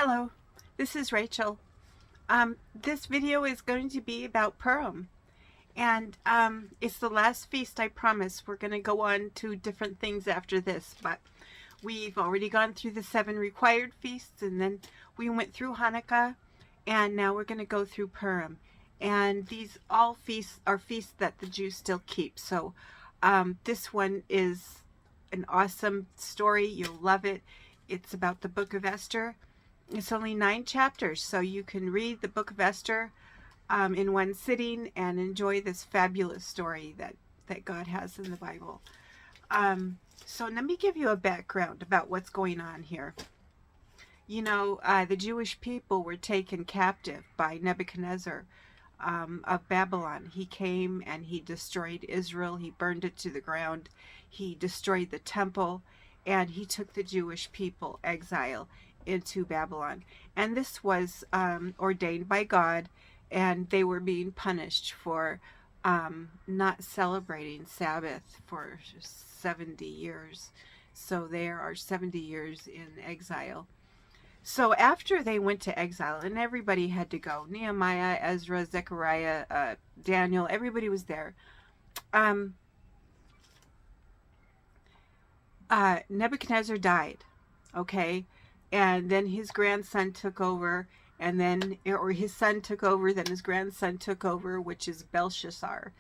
Hello, this is Rachel. This video is going to be about Purim, and it's the last feast, I promise. We're going to go on to different things after this, but we've already gone through the 7 required feasts, and then we went through Hanukkah, and now we're going to go through Purim. And these all feasts are feasts that the Jews still keep. So this one is an awesome story. You'll love it. It's about the book of Esther. It's only 9 chapters, so you can read the book of Esther in one sitting and enjoy this fabulous story that God has in the Bible. So let me give you a background about what's going on here. You know, the Jewish people were taken captive by Nebuchadnezzar of Babylon. He came and he destroyed Israel. He burned it to the ground. He destroyed the temple, and he took the Jewish people exile into Babylon. And this was ordained by God, and they were being punished for not celebrating Sabbath for 70 years. So there are 70 years in exile. So after they went to exile, and everybody had to go, Nehemiah, Ezra, Zechariah, Daniel, everybody was there. Nebuchadnezzar died, okay? And then his grandson took over, and then, or his son took over, then his grandson took over, which is Belshazzar.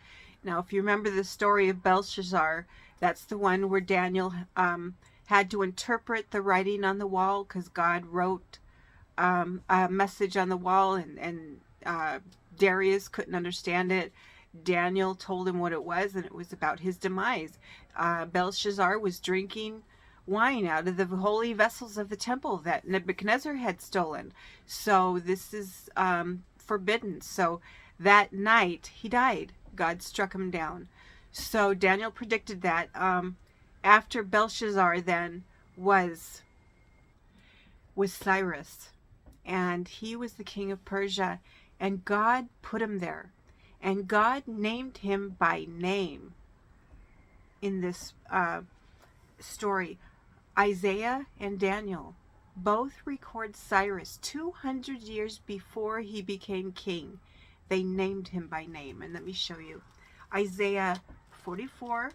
Now, if you remember the story of Belshazzar, that's the one where Daniel had to interpret the writing on the wall, because God wrote a message on the wall, and Darius couldn't understand it. Daniel told him what it was, and it was about his demise. Belshazzar was drinking wine out of the holy vessels of the temple that Nebuchadnezzar had stolen. So this is forbidden. So that night he died. God struck him down. So Daniel predicted that after Belshazzar then was Cyrus, and he was the king of Persia, and God put him there, and God named him by name in this story. Isaiah and Daniel both record Cyrus 200 years before he became king. They named him by name. And let me show you. Isaiah 44,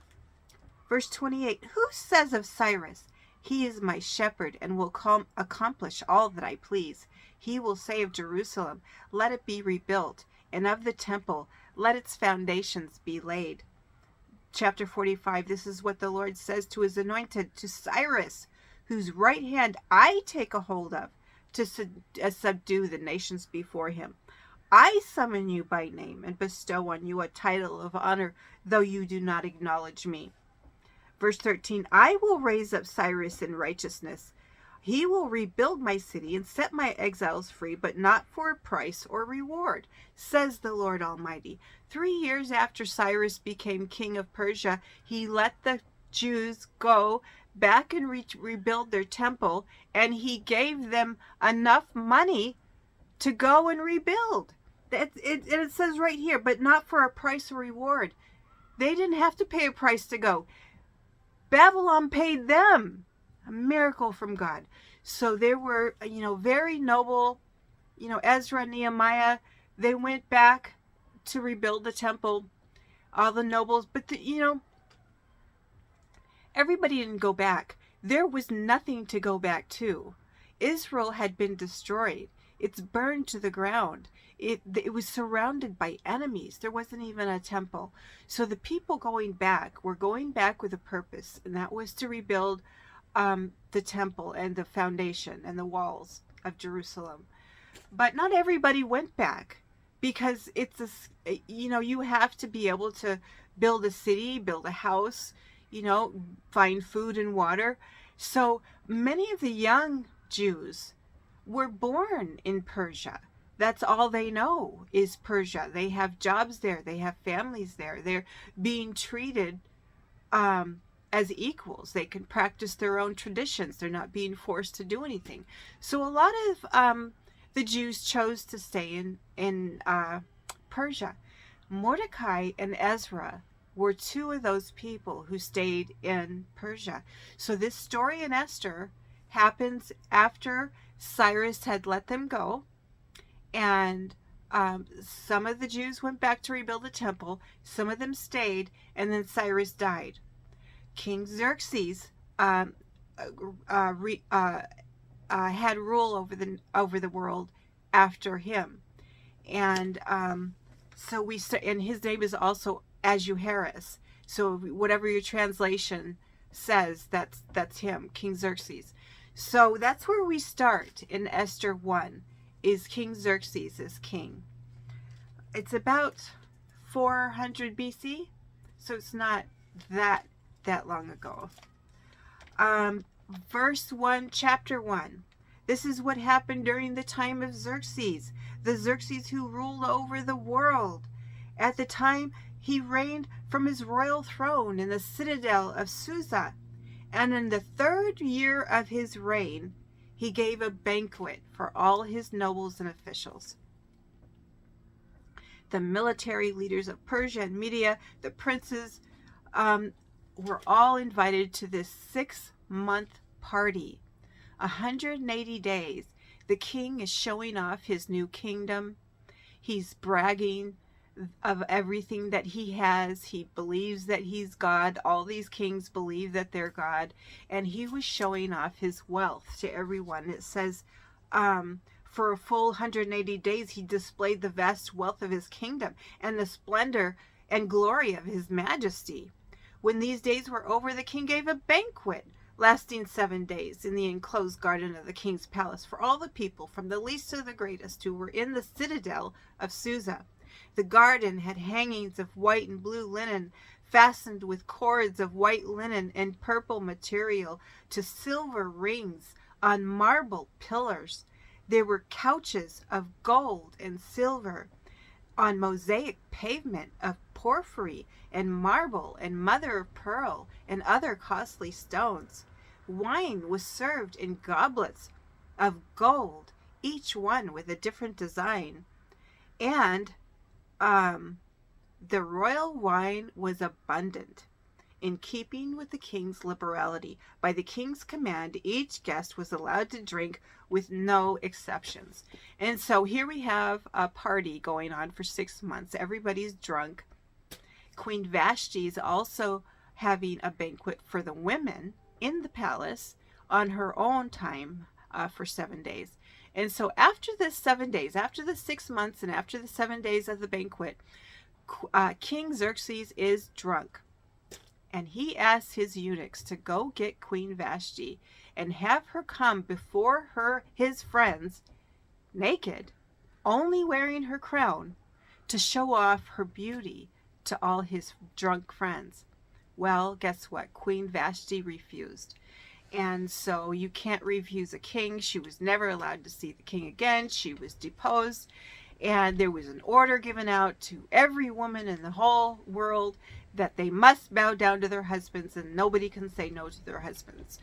verse 28. Who says of Cyrus, he is my shepherd and will accomplish all that I please? He will say of Jerusalem, let it be rebuilt, and of the temple, let its foundations be laid. Chapter 45, this is what the Lord says to his anointed, to Cyrus, whose right hand I take a hold of, to subdue the nations before him. I summon you by name and bestow on you a title of honor, though you do not acknowledge me. Verse 13, I will raise up Cyrus in righteousness. He will rebuild my city and set my exiles free, but not for a price or reward, says the Lord Almighty. 3 years after Cyrus became king of Persia, he let the Jews go back and rebuild their temple, and he gave them enough money to go and rebuild. It says right here, but not for a price or reward. They didn't have to pay a price to go. Babylon paid them. A miracle from God. So there were, very noble, Ezra and Nehemiah, they went back to rebuild the temple, all the nobles, but everybody didn't go back. There was nothing to go back to. Israel had been destroyed. It's burned to the ground. It was surrounded by enemies. There wasn't even a temple. So the people going back were going back with a purpose, and that was to rebuild the temple and the foundation and the walls of Jerusalem. But not everybody went back, because it's you have to be able to build a city, build a house, find food and water. So many of the young Jews were born in Persia. That's all they know is Persia. They have jobs there. They have families there. They're being treated as equals. They can practice their own traditions. They're not being forced to do anything. So a lot of the Jews chose to stay in Persia. Mordecai and Ezra were 2 of those people who stayed in Persia. So this story in Esther happens after Cyrus had let them go, and some of the Jews went back to rebuild the temple. Some of them stayed, and then Cyrus died. King Xerxes had rule over the world after him, and so and his name is also Ahasuerus. So whatever your translation says, that's him, King Xerxes. So that's where we start in Esther 1, is King Xerxes is king. It's about 400 BC, so it's not that long ago. Verse 1, chapter 1. This is what happened during the time of Xerxes, the Xerxes who ruled over the world. At the time he reigned from his royal throne in the citadel of Susa, and in the 3rd year of his reign he gave a banquet for all his nobles and officials. The military leaders of Persia and Media, the princes, were all invited to this 6-month party. 180 days. The king is showing off his new kingdom. He's bragging of everything that he has. He believes that he's God. All these kings believe that they're God. And he was showing off his wealth to everyone. It says, for a full 180 days, he displayed the vast wealth of his kingdom and the splendor and glory of his majesty. When these days were over, the king gave a banquet lasting 7 days in the enclosed garden of the king's palace for all the people, from the least to the greatest, who were in the citadel of Susa. The garden had hangings of white and blue linen, fastened with cords of white linen and purple material to silver rings on marble pillars. There were couches of gold and silver on mosaic pavement of porphyry and marble and mother of pearl and other costly stones. Wine was served in goblets of gold, each one with a different design. And the royal wine was abundant, in keeping with the king's liberality. By the king's command, each guest was allowed to drink with no exceptions. And so here we have a party going on for 6 months. Everybody's drunk. Queen Vashti is also having a banquet for the women in the palace on her own time for 7 days. And so after the 7 days, after the 6 months and after the 7 days of the banquet, King Xerxes is drunk. And he asks his eunuchs to go get Queen Vashti and have her come before his friends naked, only wearing her crown, to show off her beauty to all his drunk friends. Well, guess what? Queen Vashti refused. And so you can't refuse a king. She was never allowed to see the king again. She was deposed. And there was an order given out to every woman in the whole world that they must bow down to their husbands, and nobody can say no to their husbands.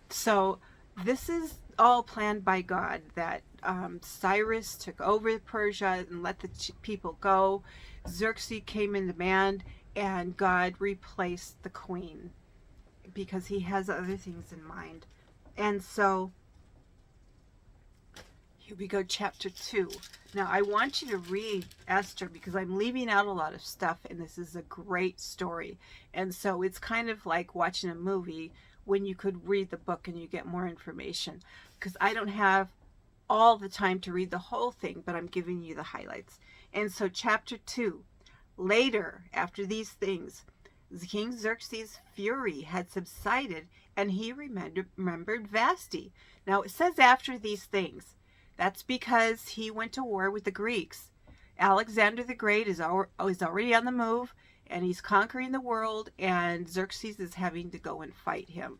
So this is all planned by God, that Cyrus took over Persia and let the people go. Xerxes came in demand, and God replaced the queen because he has other things in mind. And so here we go, chapter 2. Now, I want you to read Esther because I'm leaving out a lot of stuff, and this is a great story. And so it's kind of like watching a movie when you could read the book and you get more information, because I don't have all the time to read the whole thing, but I'm giving you the highlights. And so chapter 2, later, after these things, King Xerxes' fury had subsided, and he remembered Vashti. Now, it says after these things. That's because he went to war with the Greeks. Alexander the Great is already on the move, and he's conquering the world, and Xerxes is having to go and fight him.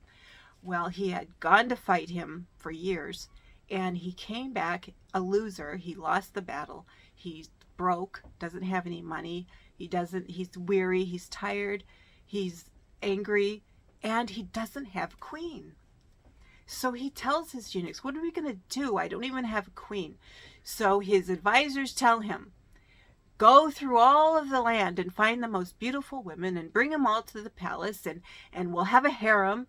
Well, he had gone to fight him for years, and he came back a loser. He lost the battle. He's broke, doesn't have any money. He's weary, he's tired, he's angry, and he doesn't have a queen. So he tells his eunuchs, what are we going to do? I don't even have a queen. So his advisors tell him, go through all of the land and find the most beautiful women and bring them all to the palace, and we'll have a harem,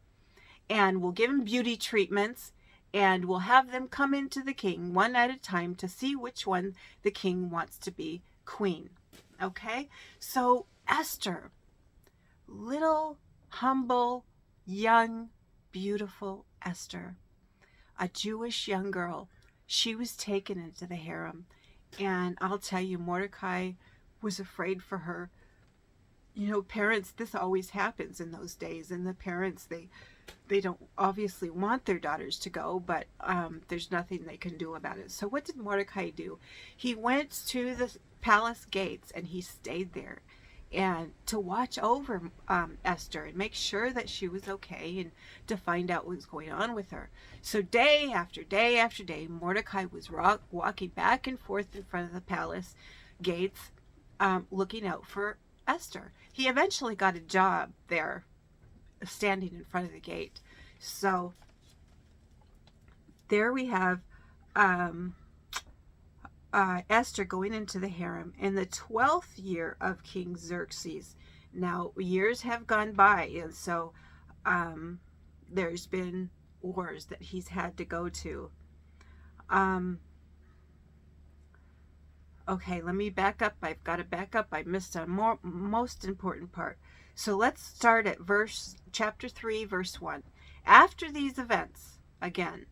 and we'll give them beauty treatments, and we'll have them come into the king one at a time to see which one the king wants to be queen. Okay? So Esther, little, humble, young, beautiful Esther, a Jewish young girl, she was taken into the harem. And I'll tell you, Mordecai was afraid for her. You know, parents, this always happens in those days, and the parents, they don't obviously want their daughters to go, but there's nothing they can do about it. So what did Mordecai do? He went to the palace gates and he stayed there and to watch over Esther and make sure that she was okay and to find out what was going on with her. So day after day after day, Mordecai was walking back and forth in front of the palace gates, looking out for Esther. He eventually got a job there, standing in front of the gate. So there we have Esther going into the harem in the 12th year of King Xerxes. Now, years have gone by, and so there's been wars that he's had to go to. Okay, let me back up. I've got to back up. I missed a most important part. So let's start at chapter 3, verse 1. After these events, again,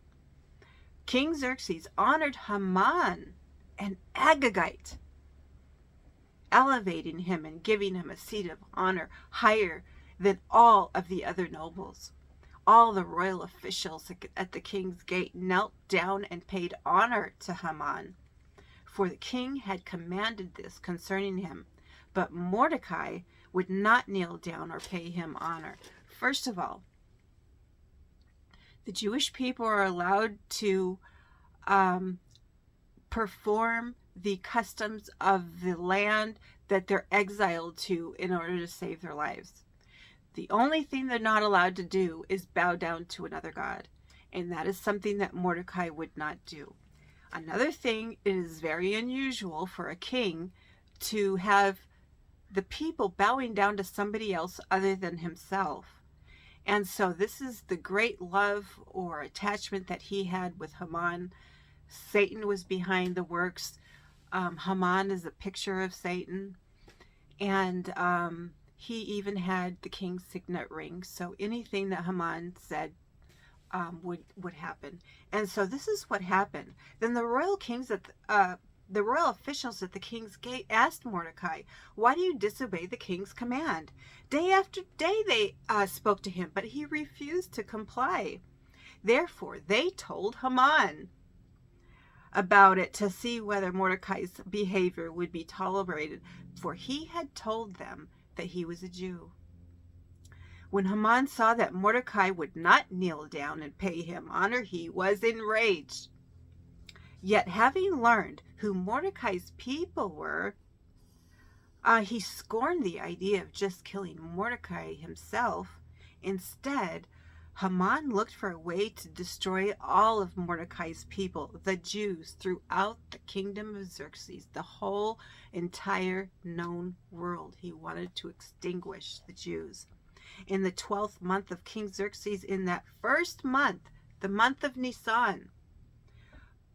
King Xerxes honored Haman, an Agagite, elevating him and giving him a seat of honor higher than all of the other nobles. All the royal officials at the king's gate knelt down and paid honor to Haman, for the king had commanded this concerning him. But Mordecai would not kneel down or pay him honor. First of all, the Jewish people are allowed to perform the customs of the land that they're exiled to in order to save their lives. The only thing they're not allowed to do is bow down to another god, and that is something that Mordecai would not do. Another thing, it is very unusual for a king to have the people bowing down to somebody else other than himself. And so this is the great love or attachment that he had with Haman. Satan was behind the works. Haman is a picture of Satan. And he even had the king's signet ring. So anything that Haman said would happen. And so this is what happened. Then the royal the royal officials at the king's gate asked Mordecai, "Why do you disobey the king's command?" Day after day they spoke to him, but he refused to comply. Therefore, they told Haman about it to see whether Mordecai's behavior would be tolerated, for he had told them that he was a Jew. When Haman saw that Mordecai would not kneel down and pay him honor, he was enraged. Yet having learned who Mordecai's people were, he scorned the idea of just killing Mordecai himself. Instead, Haman looked for a way to destroy all of Mordecai's people, the Jews, throughout the kingdom of Xerxes, the whole entire known world. He wanted to extinguish the Jews. In the 12th month of King Xerxes, in that first month, the month of Nisan,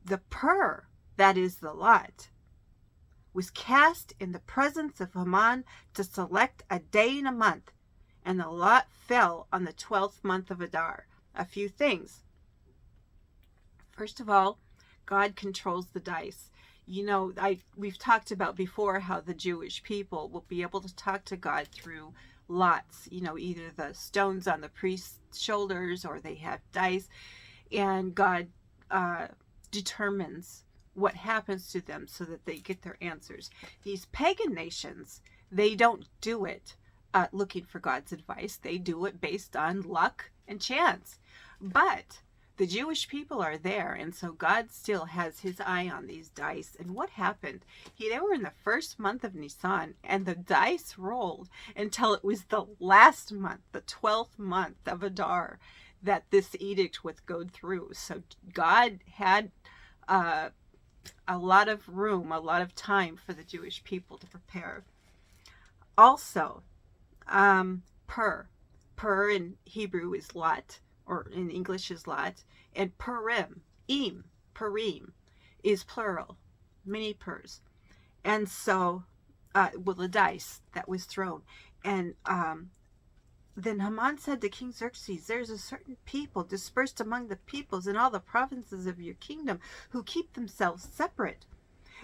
the pur, that is the lot, was cast in the presence of Haman to select a day in a month, and the lot fell on the 12th month of Adar. A few things. First of all, God controls the dice. You know, we've talked about before how the Jewish people will be able to talk to God through lots, you know, either the stones on the priest's shoulders or they have dice, and God determines what happens to them so that they get their answers. These pagan nations, they don't do it looking for God's advice. They do it based on luck and chance. But the Jewish people are there, and so God still has his eye on these dice. And what happened? They were in the first month of Nisan, and the dice rolled until it was the last month, the 12th month of Adar, that this edict would go through. So God had a lot of room, a lot of time for the Jewish people to prepare. Also, pur in Hebrew is lot, or in English is lot. And Purim is plural, many purs. And so, well, the dice that was thrown. And then Haman said to King Xerxes, there's a certain people dispersed among the peoples in all the provinces of your kingdom who keep themselves separate.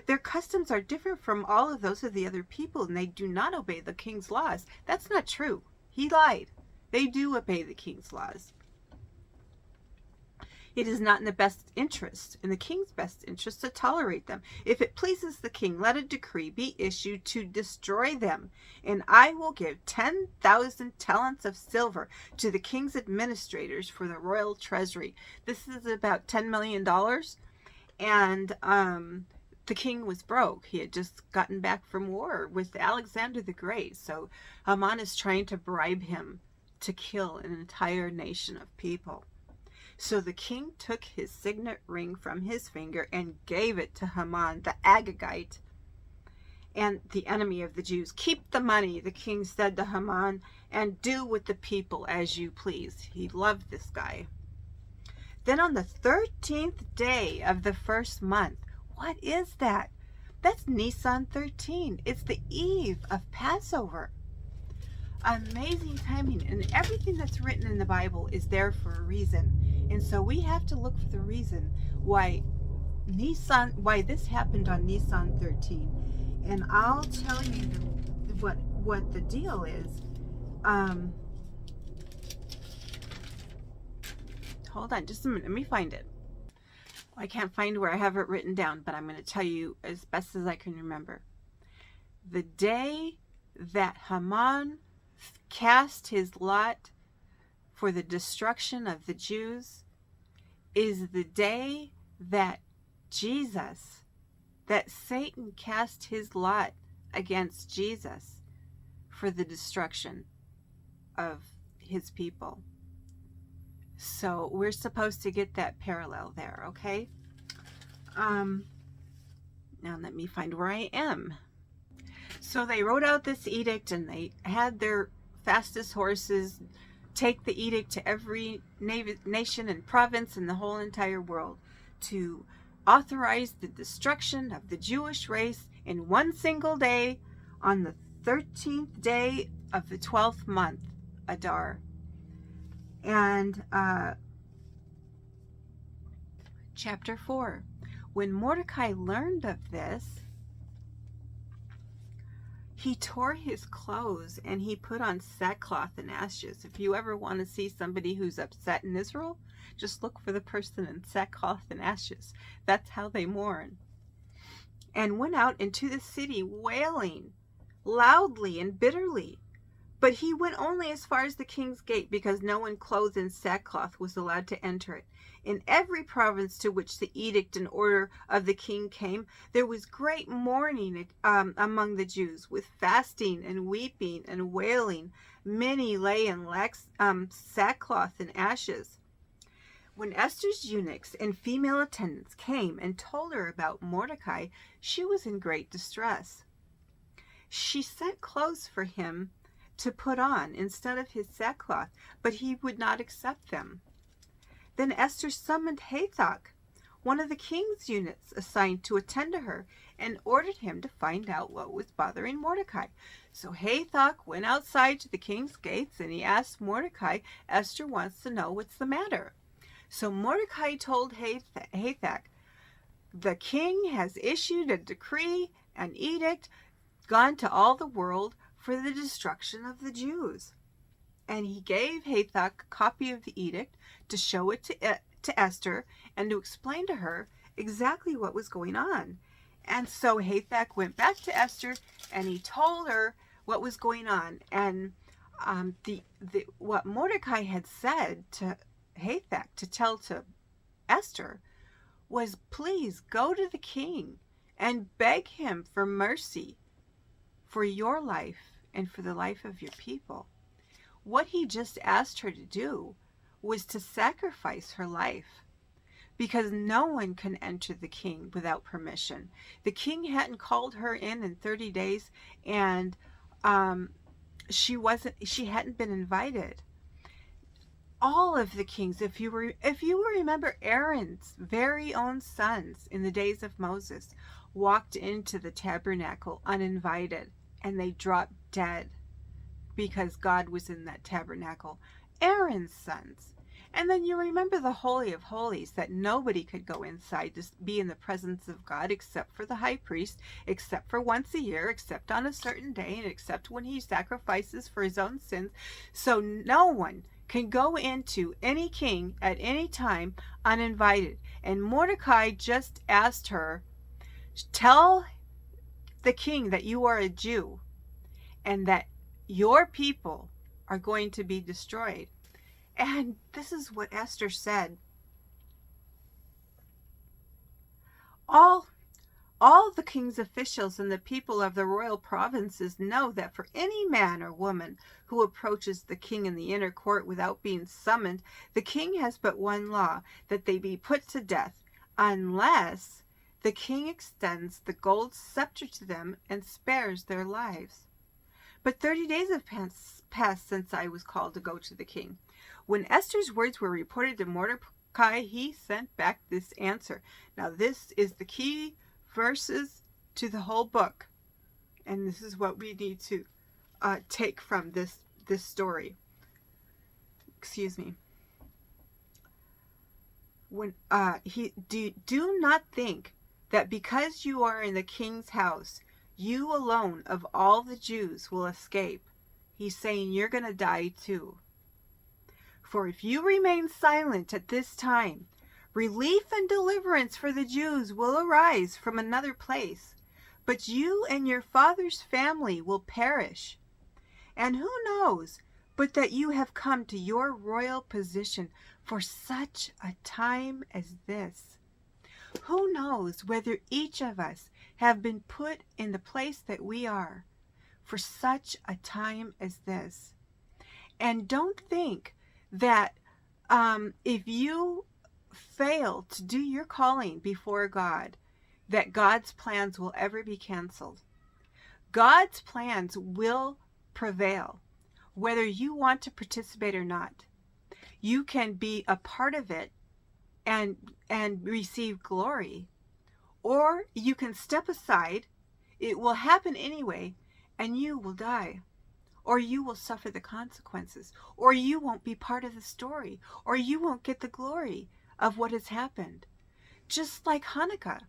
Their customs are different from all of those of the other people, and they do not obey the king's laws. That's not true. He lied. They do obey the king's laws. It is not in the best interest, in the king's best interest, to tolerate them. If it pleases the king, let a decree be issued to destroy them, and I will give 10,000 talents of silver to the king's administrators for the royal treasury. This is about $10 million, and the king was broke. He had just gotten back from war with Alexander the Great, so Haman is trying to bribe him to kill an entire nation of people. So the king took his signet ring from his finger and gave it to Haman, the Agagite, and the enemy of the Jews. Keep the money, the king said to Haman, and do with the people as you please. He loved this guy. Then on the 13th day of the first month, what is that? That's Nisan 13. It's the eve of Passover. Amazing timing, and everything that's written in the Bible is there for a reason. And so we have to look for the reason why this happened on Nisan 13. And I'll tell you what the deal is. Hold on just a minute. Let me find it. I can't find where I have it written down, but I'm going to tell you as best as I can remember. The day that Haman cast his lot for the destruction of the Jews is the day that Satan cast his lot against Jesus for the destruction of his people. So we're supposed to get that parallel there, okay? Now let me find where I am. So they wrote out this edict, and they had their fastest horses take the edict to every nation and province in the whole entire world to authorize the destruction of the Jewish race in one single day on the 13th day of the 12th month, Adar. And chapter 4. When Mordecai learned of this, he tore his clothes and he put on sackcloth and ashes. If you ever want to see somebody who's upset in Israel, just look for the person in sackcloth and ashes. That's how they mourn. And went out into the city wailing loudly and bitterly. But he went only as far as the king's gate, because no one clothed in sackcloth was allowed to enter it. In every province to which the edict and order of the king came, there was great mourning among the Jews, with fasting and weeping and wailing. Many lay in sackcloth and ashes. When Esther's eunuchs and female attendants came and told her about Mordecai, she was in great distress. She sent clothes for him to put on instead of his sackcloth, but he would not accept them. Then Esther summoned Hathach, one of the king's eunuchs assigned to attend to her, and ordered him to find out what was bothering Mordecai. So Hathach went outside to the king's gates, and he asked Mordecai, Esther wants to know what's the matter. So Mordecai told Hathach, the king has issued a decree, an edict, gone to all the world for the destruction of the Jews. And he gave Hathach a copy of the edict to show it to Esther and to explain to her exactly what was going on. And so Hathach went back to Esther and he told her what was going on. And what Mordecai had said to Hathach to tell to Esther was, please go to the king and beg him for mercy for your life and for the life of your people. What he just asked her to do was to sacrifice her life, because no one can enter the king without permission. The king hadn't called her in 30 days, and she hadn't been invited. all of the kings, if you remember, Aaron's very own sons in the days of Moses walked into the tabernacle uninvited, and they dropped dead because God was in that tabernacle. Aaron's sons. And then you remember the Holy of Holies, that nobody could go inside to be in the presence of God except for the high priest, except for once a year, except on a certain day, and except when he sacrifices for his own sins. So no one can go into any king at any time uninvited. And Mordecai just asked her, tell the king that you are a Jew and that your people are going to be destroyed. And this is what Esther said. All the king's officials and the people of the royal provinces know that for any man or woman who approaches the king in the inner court without being summoned, the king has but one law, that they be put to death, unless the king extends the gold scepter to them and spares their lives. But 30 days have passed since I was called to go to the king. When Esther's words were reported to Mordecai, he sent back this answer. Now this is the key verses to the whole book. And this is what we need to take from this story. Excuse me. When do not think that because you are in the king's house, you alone of all the Jews will escape. He's saying you're going to die too. For if you remain silent at this time, relief and deliverance for the Jews will arise from another place, but you and your father's family will perish. And who knows but that you have come to your royal position for such a time as this? Who knows whether each of us have been put in the place that we are for such a time as this? And don't think that if you fail to do your calling before God, that God's plans will ever be canceled. God's plans will prevail, whether you want to participate or not. You can be a part of it and receive glory, or you can step aside. It will happen anyway, and you will die. Or you will suffer the consequences, or you won't be part of the story, or you won't get the glory of what has happened. Just like Hanukkah.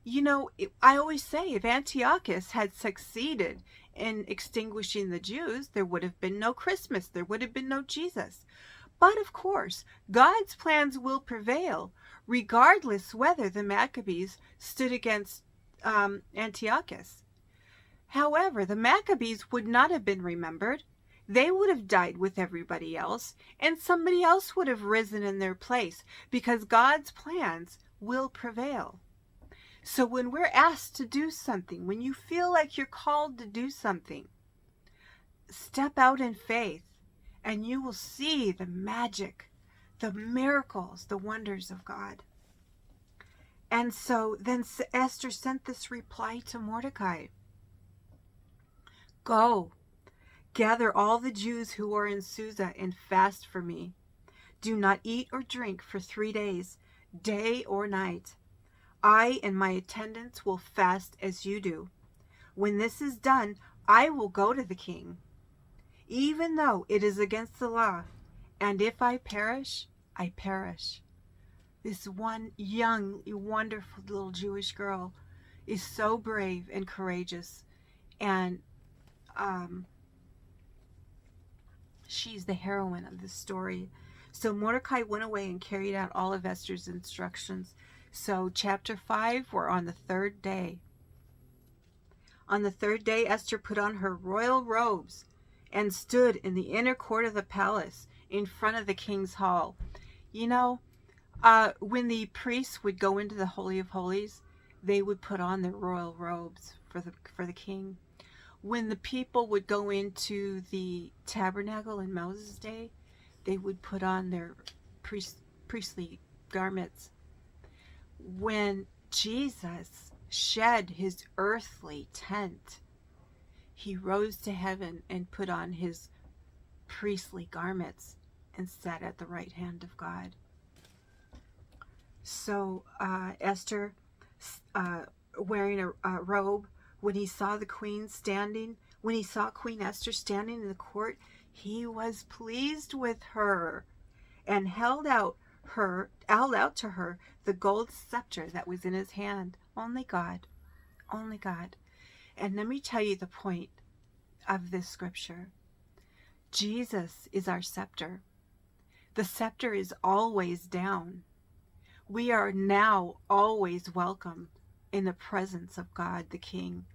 You know, I always say, if Antiochus had succeeded in extinguishing the Jews, there would have been no Christmas, there would have been no Jesus. But of course, God's plans will prevail, regardless whether the Maccabees stood against Antiochus. However, the Maccabees would not have been remembered. They would have died with everybody else, and somebody else would have risen in their place, because God's plans will prevail. So when we're asked to do something, when you feel like you're called to do something, step out in faith, and you will see the magic, the miracles, the wonders of God. And so then Esther sent this reply to Mordecai. Go, gather all the Jews who are in Susa and fast for me. Do not eat or drink for 3 days, day or night. I and my attendants will fast as you do. When this is done, I will go to the king, even though it is against the law. And if I perish, I perish. This one young, wonderful little Jewish girl is so brave and courageous. And she's the heroine of the story. So Mordecai went away and carried out all of Esther's instructions. So chapter 5, we're on the 3rd day. On the 3rd day, Esther put on her royal robes and stood in the inner court of the palace in front of the king's hall. You know, when the priests would go into the Holy of Holies, they would put on their royal robes for the king. When the people would go into the tabernacle in Moses' day, they would put on their priestly garments. When Jesus shed his earthly tent, he rose to heaven and put on his priestly garments. and sat at the right hand of God. So Esther, wearing a robe, when he saw the queen standing, when he saw Queen Esther standing in the court, he was pleased with her and held out to her the gold scepter that was in his hand. Only God. Only God. And let me tell you the point of this scripture. Jesus is our scepter. The scepter is always down. We are now always welcome in the presence of God the King.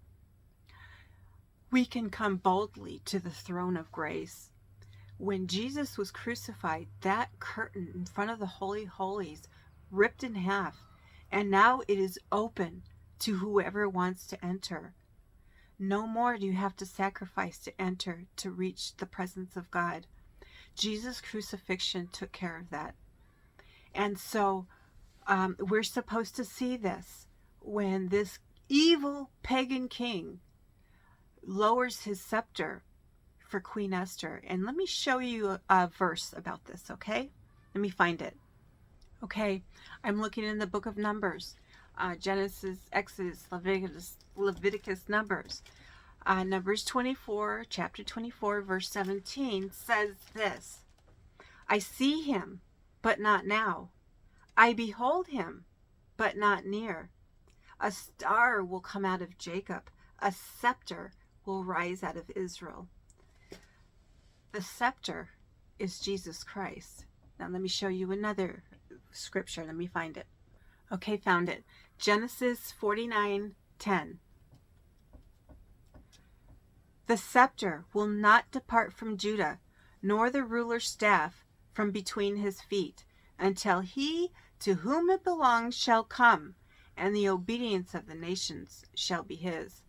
We can come boldly to the throne of grace. When Jesus was crucified, that curtain in front of the Holy Holies ripped in half, and now it is open to whoever wants to enter. No more do you have to sacrifice to enter to reach the presence of God. Jesus' crucifixion took care of that. And so we're supposed to see this when this evil pagan king lowers his scepter for Queen Esther. And let me show you a verse about this, okay? Let me find it. Okay, I'm looking in the book of Numbers. Genesis, Exodus, Leviticus, Numbers. Numbers 24, chapter 24, verse 17 says this: I see him, but not now. I behold him, but not near. A star will come out of Jacob. A scepter will rise out of Israel. The scepter is Jesus Christ. Now let me show you another scripture. Let me find it. Okay, found it. Genesis 49:10. The scepter will not depart from Judah, nor the ruler's staff from between his feet, until he to whom it belongs shall come, and the obedience of the nations shall be his.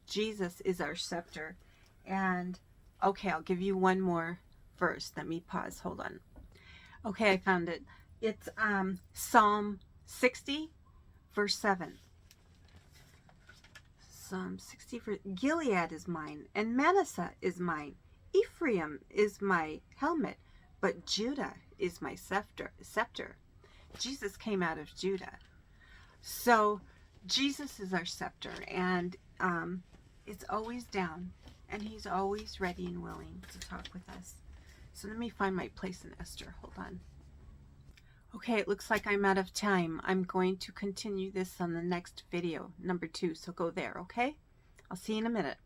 Jesus is our scepter. And okay, I'll give you one more verse. Let me pause. Hold on. Okay, I found it. It's Psalm 60, verse 7. Psalm 60, Gilead is mine, and Manasseh is mine. Ephraim is my helmet, but Judah is my scepter. Jesus came out of Judah. So Jesus is our scepter, and it's always down, and he's always ready and willing to talk with us. So let me find my place in Esther. Hold on. Okay, it looks like I'm out of time. I'm going to continue this on the next video, number 2. So go there, okay? I'll see you in a minute.